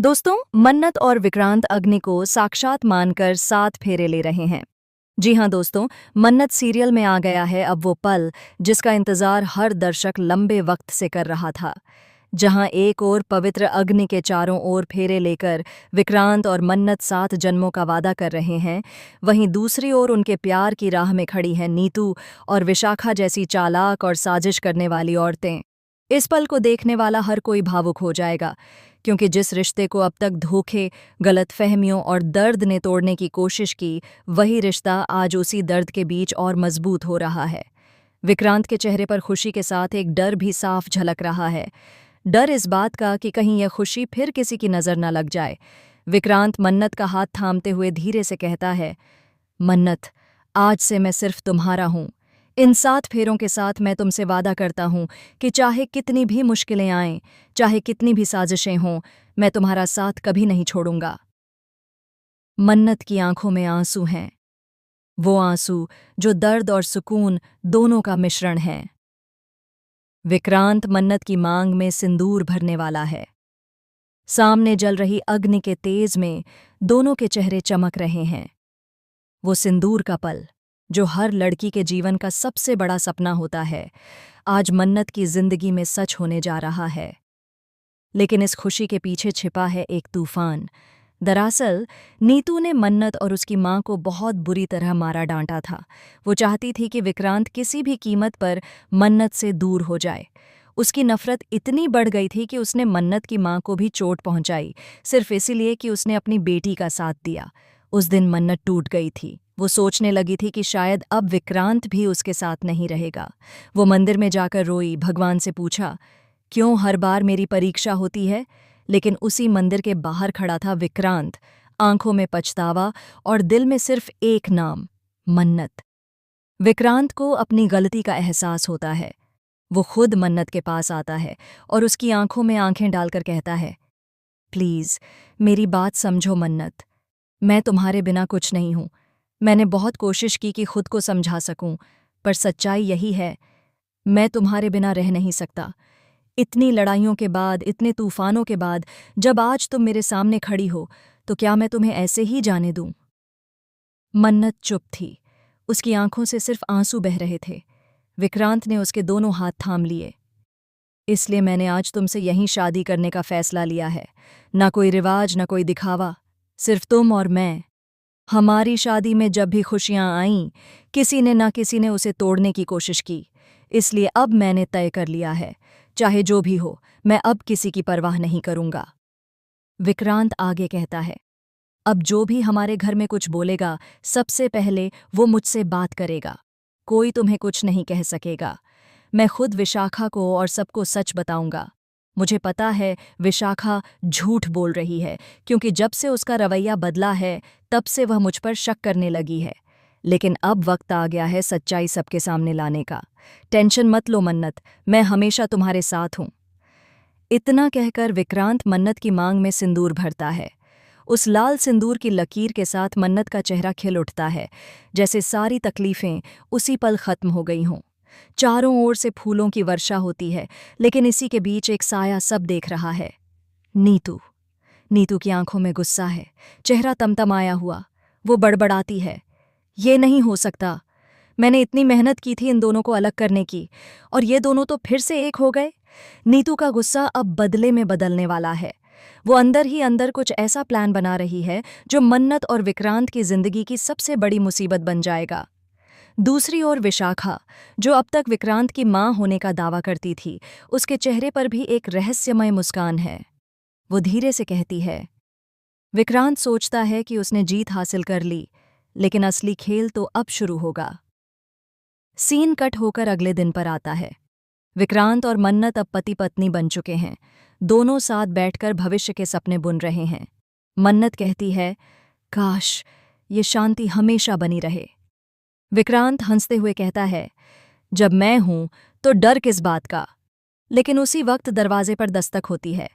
दोस्तों, मन्नत और विक्रांत अग्नि को साक्षात मानकर 7 फेरे ले रहे हैं। जी हाँ दोस्तों, मन्नत सीरियल में आ गया है अब वो पल जिसका इंतजार हर दर्शक लंबे वक्त से कर रहा था। जहां एक ओर पवित्र अग्नि के चारों ओर फेरे लेकर विक्रांत और मन्नत 7 जन्मों का वादा कर रहे हैं, वहीं दूसरी ओर उनके प्यार की राह में खड़ी हैं नीतू और विशाखा जैसी चालाक और साजिश करने वाली औरतें। इस पल को देखने वाला हर कोई भावुक हो जाएगा, क्योंकि जिस रिश्ते को अब तक धोखे, गलतफहमियों और दर्द ने तोड़ने की कोशिश की, वही रिश्ता आज उसी दर्द के बीच और मजबूत हो रहा है। विक्रांत के चेहरे पर खुशी के साथ एक डर भी साफ झलक रहा है। डर इस बात का कि कहीं यह खुशी फिर किसी की नजर न लग जाए। विक्रांत मन्नत का हाथ थामते हुए धीरे से कहता है, मन्नत, आज से मैं सिर्फ तुम्हारा हूं। इन 7 फेरों के साथ मैं तुमसे वादा करता हूं कि चाहे कितनी भी मुश्किलें आएं, चाहे कितनी भी साजिशें हों, मैं तुम्हारा साथ कभी नहीं छोड़ूंगा। मन्नत की आंखों में आंसू हैं, वो आंसू जो दर्द और सुकून दोनों का मिश्रण है। विक्रांत मन्नत की मांग में सिंदूर भरने वाला है। सामने जल रही अग्नि के तेज में दोनों के चेहरे चमक रहे हैं। वो सिंदूर का पल, जो हर लड़की के जीवन का सबसे बड़ा सपना होता है, आज मन्नत की जिंदगी में सच होने जा रहा है। लेकिन इस खुशी के पीछे छिपा है एक तूफान। दरअसल नीतू ने मन्नत और उसकी मां को बहुत बुरी तरह मारा डांटा था। वो चाहती थी कि विक्रांत किसी भी कीमत पर मन्नत से दूर हो जाए। उसकी नफरत इतनी बढ़ गई थी कि उसने मन्नत की मां को भी चोट पहुंचाई, सिर्फ इसीलिए कि उसने अपनी बेटी का साथ दिया। उस दिन मन्नत टूट गई थी। वो सोचने लगी थी कि शायद अब विक्रांत भी उसके साथ नहीं रहेगा। वो मंदिर में जाकर रोई, भगवान से पूछा, क्यों हर बार मेरी परीक्षा होती है? लेकिन उसी मंदिर के बाहर खड़ा था विक्रांत, आंखों में पछतावा और दिल में सिर्फ एक नाम, मन्नत। विक्रांत को अपनी गलती का एहसास होता है। वो खुद मन्नत के पास आता है और उसकी आंखों में आंखें डालकर कहता है, प्लीज मेरी बात समझो मन्नत, मैं तुम्हारे बिना कुछ नहीं हूं। मैंने बहुत कोशिश की कि खुद को समझा सकूं, पर सच्चाई यही है, मैं तुम्हारे बिना रह नहीं सकता। इतनी लड़ाइयों के बाद, इतने तूफानों के बाद, जब आज तुम मेरे सामने खड़ी हो, तो क्या मैं तुम्हें ऐसे ही जाने दूं? मन्नत चुप थी। उसकी आंखों से सिर्फ आंसू बह रहे थे। विक्रांत ने उसके दोनों हाथ थाम लिए। इसलिए मैंने आज तुमसे यहीं शादी करने का फैसला लिया है। ना कोई रिवाज, ना कोई दिखावा, सिर्फ तुम और मैं। हमारी शादी में जब भी खुशियां आईं, किसी ने ना किसी ने उसे तोड़ने की कोशिश की। इसलिए अब मैंने तय कर लिया है, चाहे जो भी हो, मैं अब किसी की परवाह नहीं करूंगा। विक्रांत आगे कहता है, अब जो भी हमारे घर में कुछ बोलेगा, सबसे पहले वो मुझसे बात करेगा। कोई तुम्हें कुछ नहीं कह सकेगा। मैं खुद विशाखा को और सबको सच बताऊंगा। मुझे पता है विशाखा झूठ बोल रही है, क्योंकि जब से उसका रवैया बदला है, तब से वह मुझ पर शक करने लगी है। लेकिन अब वक्त आ गया है सच्चाई सबके सामने लाने का। टेंशन मत लो मन्नत, मैं हमेशा तुम्हारे साथ हूं। इतना कहकर विक्रांत मन्नत की मांग में सिंदूर भरता है। उस लाल सिंदूर की लकीर के साथ मन्नत का चेहरा खिल उठता है, जैसे सारी तकलीफें उसी पल खत्म हो गई हों। चारों ओर से फूलों की वर्षा होती है, लेकिन इसी के बीच एक साया सब देख रहा है, नीतू। नीतू की आंखों में गुस्सा है, चेहरा तमतमाया हुआ। वो बड़बड़ाती है, ये नहीं हो सकता। मैंने इतनी मेहनत की थी इन दोनों को अलग करने की, और ये दोनों तो फिर से एक हो गए। नीतू का गुस्सा अब बदले में बदलने वाला है। वो अंदर ही अंदर कुछ ऐसा प्लान बना रही है जो मन्नत और विक्रांत की जिंदगी की सबसे बड़ी मुसीबत बन जाएगा। दूसरी ओर विशाखा, जो अब तक विक्रांत की मां होने का दावा करती थी, उसके चेहरे पर भी एक रहस्यमय मुस्कान है। वो धीरे से कहती है, विक्रांत सोचता है कि उसने जीत हासिल कर ली, लेकिन असली खेल तो अब शुरू होगा। सीन कट होकर अगले दिन पर आता है। विक्रांत और मन्नत अब पति पत्नी बन चुके हैं। दोनों साथ बैठकर भविष्य के सपने बुन रहे हैं। मन्नत कहती है, काश ये शांति हमेशा बनी रहे। विक्रांत हंसते हुए कहता है, जब मैं हूं तो डर किस बात का। लेकिन उसी वक्त दरवाजे पर दस्तक होती है।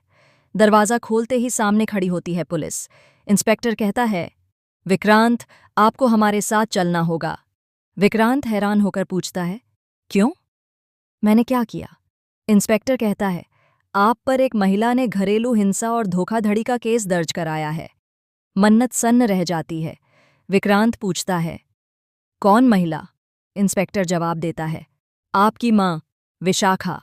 दरवाजा खोलते ही सामने खड़ी होती है पुलिस। इंस्पेक्टर कहता है, विक्रांत, आपको हमारे साथ चलना होगा। विक्रांत हैरान होकर पूछता है, क्यों? मैंने क्या किया? इंस्पेक्टर कहता है, आप पर एक महिला ने घरेलू हिंसा और धोखाधड़ी का केस दर्ज कराया है। मन्नत सन्न रह जाती है। विक्रांत पूछता है, कौन महिला? इंस्पेक्टर जवाब देता है, आपकी माँ, विशाखा।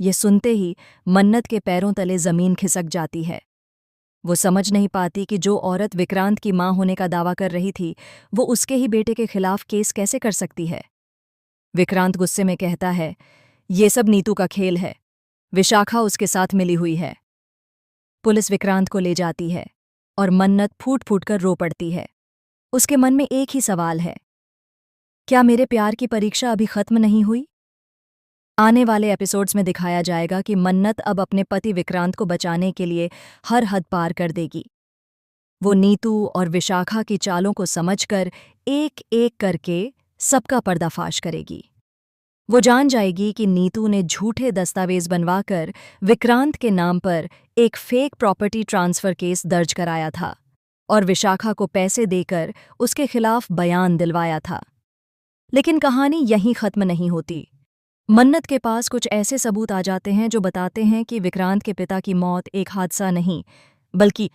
ये सुनते ही मन्नत के पैरों तले जमीन खिसक जाती है। वो समझ नहीं पाती कि जो औरत विक्रांत की माँ होने का दावा कर रही थी, वो उसके ही बेटे के खिलाफ केस कैसे कर सकती है। विक्रांत गुस्से में कहता है, ये सब नीतू का खेल है। विशाखा उसके साथ मिली हुई है। पुलिस विक्रांत को ले जाती है और मन्नत फूट फूट कर रो पड़ती है। उसके मन में एक ही सवाल है, क्या मेरे प्यार की परीक्षा अभी खत्म नहीं हुई? आने वाले एपिसोड्स में दिखाया जाएगा कि मन्नत अब अपने पति विक्रांत को बचाने के लिए हर हद पार कर देगी। वो नीतू और विशाखा की चालों को समझकर एक एक करके सबका पर्दाफाश करेगी। वो जान जाएगी कि नीतू ने झूठे दस्तावेज बनवाकर विक्रांत के नाम पर एक फेक प्रॉपर्टी ट्रांसफर केस दर्ज कराया था और विशाखा को पैसे देकर उसके खिलाफ बयान दिलवाया था। लेकिन कहानी यहीं खत्म नहीं होती। मन्नत के पास कुछ ऐसे सबूत आ जाते हैं जो बताते हैं कि विक्रांत के पिता की मौत एक हादसा नहीं, बल्कि